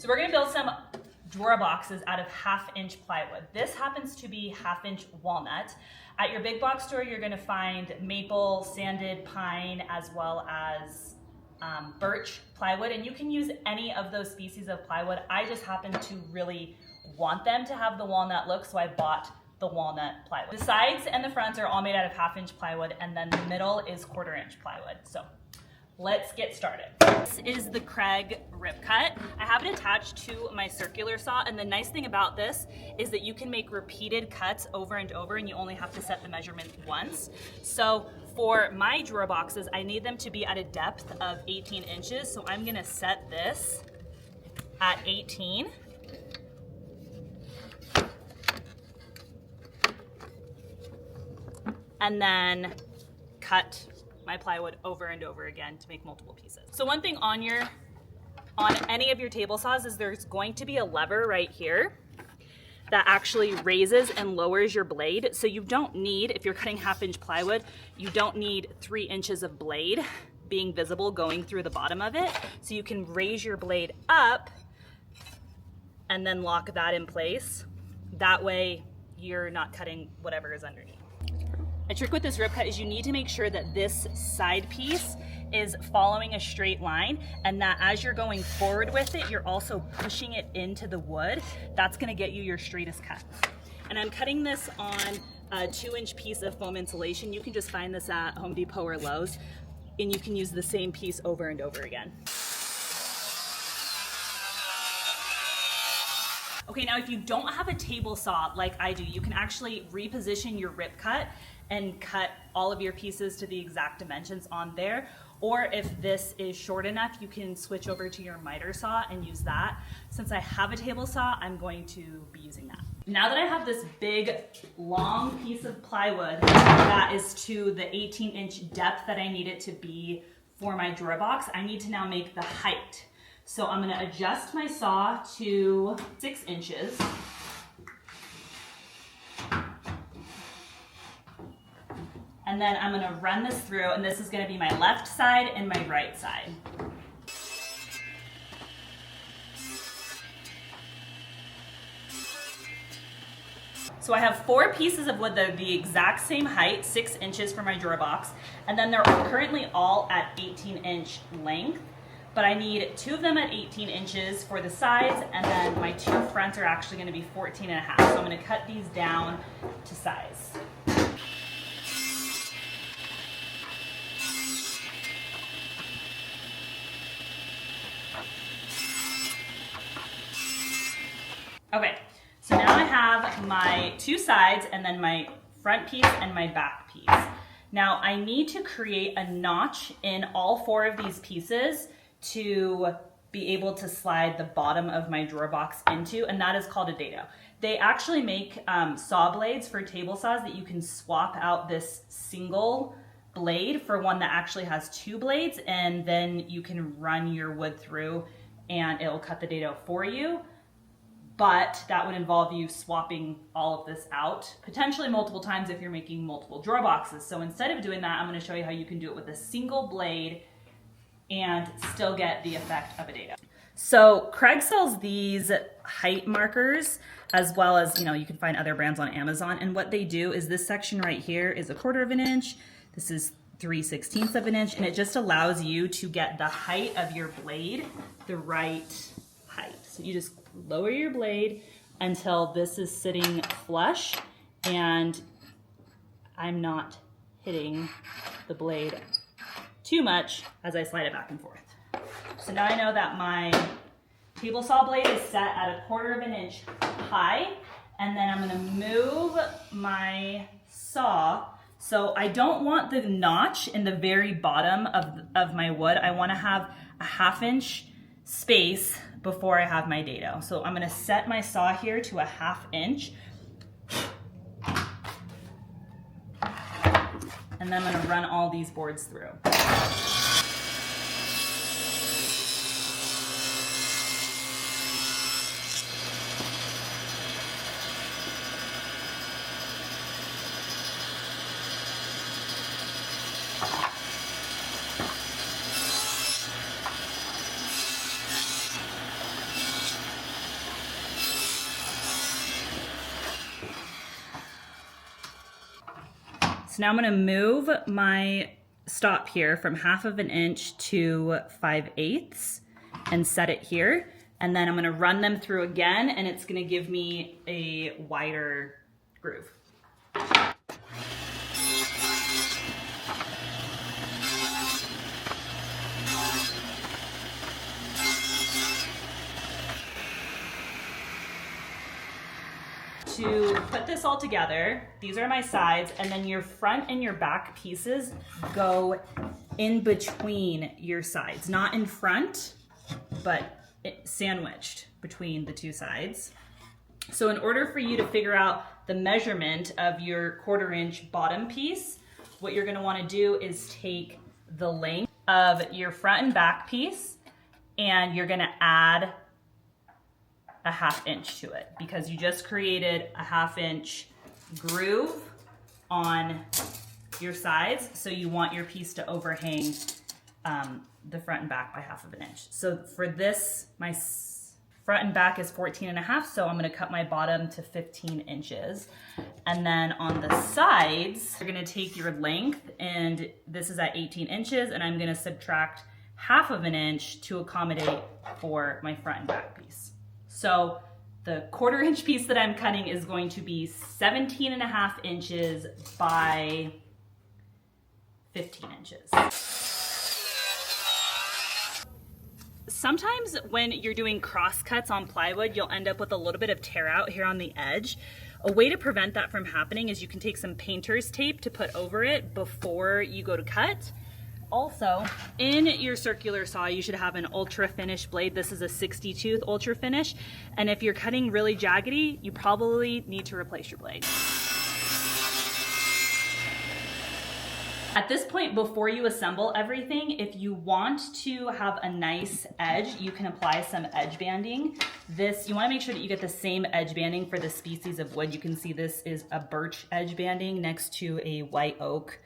So we're gonna build some drawer boxes out of 1/2-inch plywood. This happens to be 1/2-inch walnut. At your big box store, you're gonna find maple, sanded pine, as well as birch plywood, and you can use any of those species of plywood. I just happen to really want them to have the walnut look, so I bought the walnut plywood. The sides and the fronts are all made out of 1/2-inch plywood, and then the middle is 1/4-inch plywood. So let's get started. This is the Craig rip cut. I have it attached to my circular saw, and the nice thing about this is that you can make repeated cuts over and over, and you only have to set the measurement once. So for my drawer boxes, I need them to be at a depth of 18 inches. So I'm gonna set this at 18. And then cut my plywood over and over again to make multiple pieces. So one thing on any of your table saws is there's going to be a lever right here that actually raises and lowers your blade. So you don't need, if you're cutting 1/2-inch plywood, you don't need 3 inches of blade being visible going through the bottom of it. So you can raise your blade up and then lock that in place. That way you're not cutting whatever is underneath. A trick with this rip cut is you need to make sure that this side piece is following a straight line, and that as you're going forward with it, you're also pushing it into the wood. That's gonna get you your straightest cut. And I'm cutting this on a 2-inch piece of foam insulation. You can just find this at Home Depot or Lowe's, and you can use the same piece over and over again. Okay, now if you don't have a table saw like I do, you can actually reposition your rip cut and cut all of your pieces to the exact dimensions on there. Or if this is short enough, you can switch over to your miter saw and use that. Since I have a table saw, I'm going to be using that. Now that I have this big, long piece of plywood that is to the 18-inch depth that I need it to be for my drawer box, I need to now make the height. So I'm gonna adjust my saw to 6 inches. And then I'm gonna run this through, and this is gonna be my left side and my right side. So I have 4 pieces of wood that are the exact same height, 6 inches for my drawer box, and then they're currently all at 18-inch length. But I need 2 of them at 18 inches for the sides, and then my 2 fronts are actually gonna be 14.5. So I'm gonna cut these down to size. Okay, so now I have my 2 sides and then my front piece and my back piece. Now I need to create a notch in all 4 of these pieces to be able to slide the bottom of my drawer box into, and that is called a dado. They actually make saw blades for table saws that you can swap out this single blade for one that actually has 2 blades, and then you can run your wood through and it'll cut the dado for you. But that would involve you swapping all of this out, potentially multiple times if you're making multiple drawer boxes. So instead of doing that, I'm gonna show you how you can do it with a single blade and still get the effect of a dado. So Craig sells these height markers, as well as, you can find other brands on Amazon. And what they do is this section right here is 1/4 of an inch. This is 3/16 of an inch, and it just allows you to get the height of your blade the right height. So you just lower your blade until this is sitting flush and I'm not hitting the blade too much as I slide it back and forth. So now I know that my table saw blade is set at 1/4 of an inch high, and then I'm gonna move my saw. So I don't want the notch in the very bottom of my wood. I wanna have a 1/2 inch space before I have my dado. So I'm gonna set my saw here to a 1/2 inch. And then I'm gonna run all these boards through. So now I'm gonna move my stop here from 1/2 inch to 5/8 and set it here. And then I'm gonna run them through again, and it's gonna give me a wider groove. To put this all together, these are my sides, and then your front and your back pieces go in between your sides. Not in front, but sandwiched between the two sides. So in order for you to figure out the measurement of your 1/4 inch bottom piece, what you're gonna wanna do is take the length of your front and back piece, and you're gonna add a 1/2 inch to it, because you just created a 1/2 inch groove on your sides. So you want your piece to overhang the front and back by 1/2 inch. So for this, my front and back is 14.5. So I'm gonna cut my bottom to 15 inches. And then on the sides, you're gonna take your length, and this is at 18 inches, and I'm gonna subtract 1/2 inch to accommodate for my front and back piece. So the 1/4 inch piece that I'm cutting is going to be 17.5 inches by 15 inches. Sometimes when you're doing cross cuts on plywood, you'll end up with a little bit of tear out here on the edge. A way to prevent that from happening is you can take some painter's tape to put over it before you go to cut. Also, in your circular saw, you should have an ultra finish blade. This is a 60 tooth ultra finish. And if you're cutting really jaggedy, you probably need to replace your blade. At this point, before you assemble everything, if you want to have a nice edge, you can apply some edge banding. You wanna make sure that you get the same edge banding for the species of wood. You can see this is a birch edge banding next to a white oak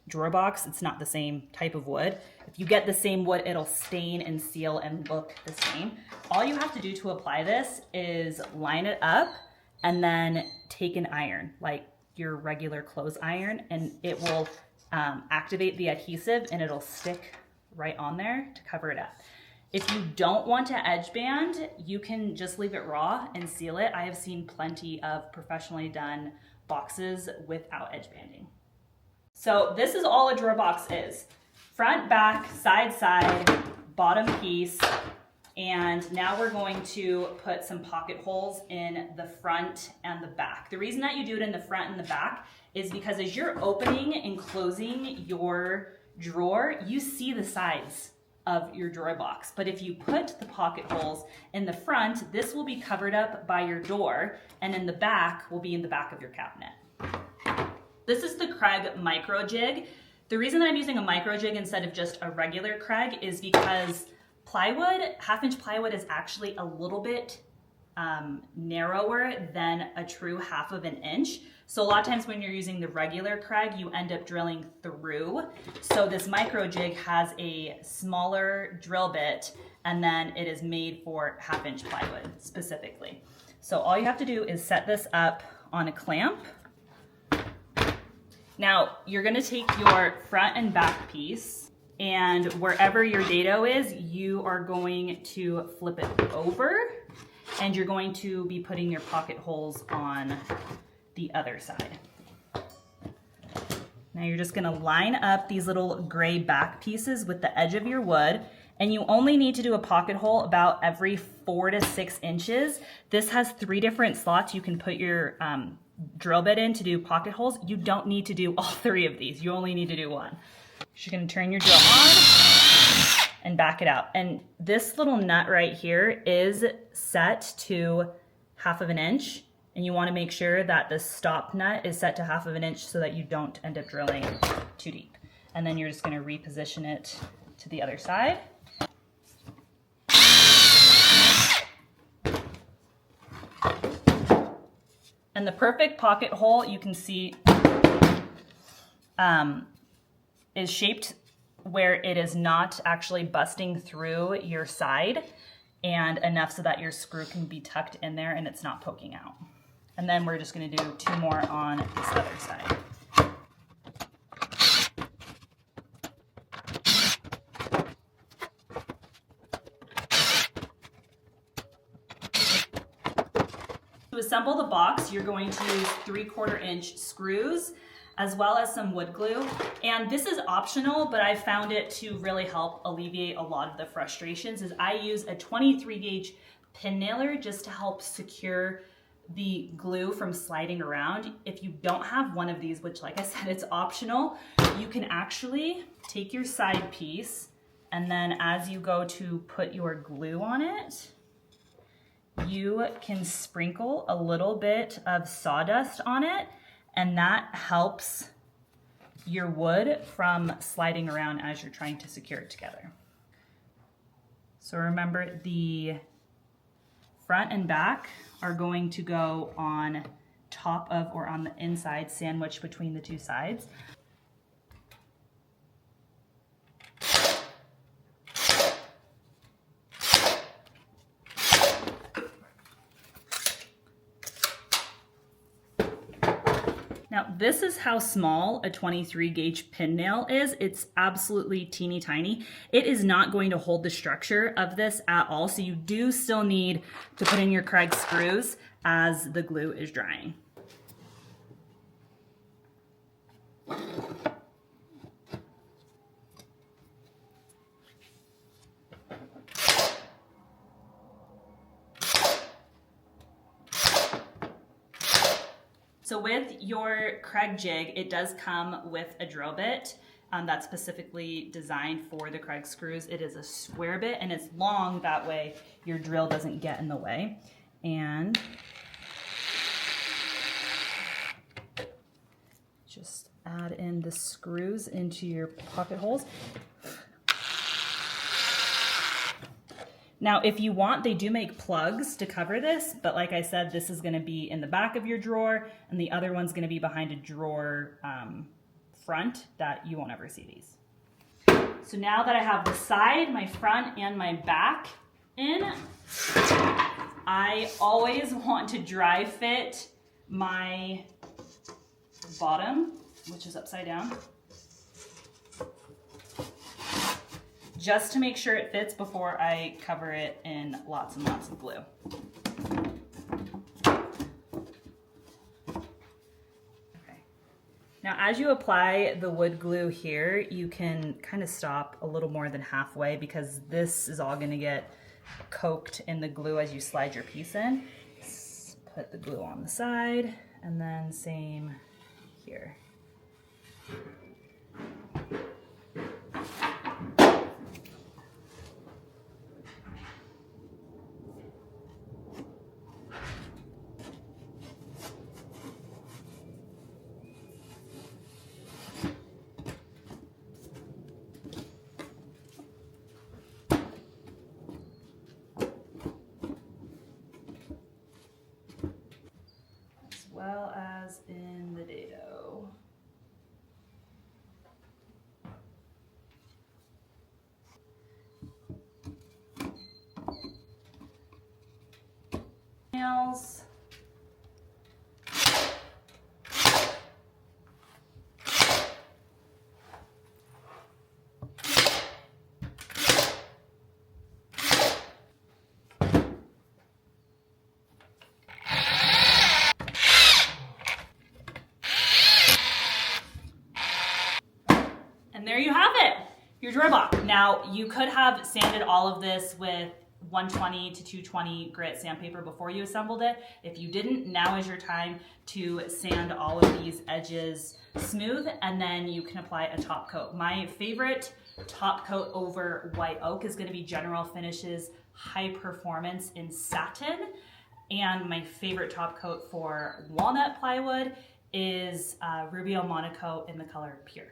drawer box. It's not the same type of wood. If you get the same wood, it'll stain and seal and look the same. All you have to do to apply this is line it up and then take an iron, like your regular clothes iron, and it will activate the adhesive and it'll stick right on there to cover it up. If you don't want to edge band, you can just leave it raw and seal it. I have seen plenty of professionally done boxes without edge banding. So this is all a drawer box is. Front, back, side, bottom piece, and now we're going to put some pocket holes in the front and the back. The reason that you do it in the front and the back is because as you're opening and closing your drawer, you see the sides of your drawer box. But if you put the pocket holes in the front, this will be covered up by your door, and in the back will be in the back of your cabinet. This is the Craig micro jig. The reason that I'm using a micro jig instead of just a regular Craig is because plywood, 1/2 inch plywood, is actually a little bit narrower than a true 1/2 inch. So a lot of times when you're using the regular Craig, you end up drilling through. So this micro jig has a smaller drill bit, and then it is made for 1/2 inch plywood specifically. So all you have to do is set this up on a clamp. Now you're gonna take your front and back piece, and wherever your dado is, you are going to flip it over, and you're going to be putting your pocket holes on the other side. Now you're just gonna line up these little gray back pieces with the edge of your wood, and you only need to do a pocket hole about every 4 to 6 inches. This has 3 different slots you can put your drill bit in to do pocket holes. You don't need to do all 3 of these. You only need to do 1. You're gonna turn your drill on and back it out. And this little nut right here is set to 1/2 inch. And you want to make sure that the stop nut is set to 1/2 inch so that you don't end up drilling too deep. And then you're just going to reposition it to the other side. And the perfect pocket hole, you can see, is shaped where it is not actually busting through your side, and enough so that your screw can be tucked in there and it's not poking out. And then we're just going to do 2 more on this other side. To assemble the box, you're going to use 3/4 inch screws as well as some wood glue. And this is optional, but I found it to really help alleviate a lot of the frustrations is I use a 23 gauge pin nailer just to help secure the glue from sliding around. If you don't have one of these, which like I said, it's optional, you can actually take your side piece and then as you go to put your glue on it, you can sprinkle a little bit of sawdust on it, and that helps your wood from sliding around as you're trying to secure it together. So remember, the front and back are going to go on top of or on the inside, sandwiched between the two sides. Now this is how small a 23 gauge pin nail is. It's absolutely teeny tiny. It is not going to hold the structure of this at all. So you do still need to put in your Kreg screws as the glue is drying. So with your Kreg jig, it does come with a drill bit that's specifically designed for the Kreg screws. It is a square bit and it's long, that way your drill doesn't get in the way. And just add in the screws into your pocket holes. Now, if you want, they do make plugs to cover this, but like I said, this is gonna be in the back of your drawer, and the other one's gonna be behind a drawer front that you won't ever see these. So now that I have the side, my front, and my back in, I always want to dry fit my bottom, which is upside down, just to make sure it fits before I cover it in lots and lots of glue. Okay. Now as you apply the wood glue here, you can kind of stop a little more than halfway because this is all gonna get coaked in the glue as you slide your piece in. Just put the glue on the side and then same here. Well as in the dado. Nails. And there you have it, your drawer block. Now you could have sanded all of this with 120 to 220 grit sandpaper before you assembled it. If you didn't, now is your time to sand all of these edges smooth, and then you can apply a top coat. My favorite top coat over white oak is going to be General Finishes High Performance in Satin, and my favorite top coat for walnut plywood is Rubio Monaco in the color Pure.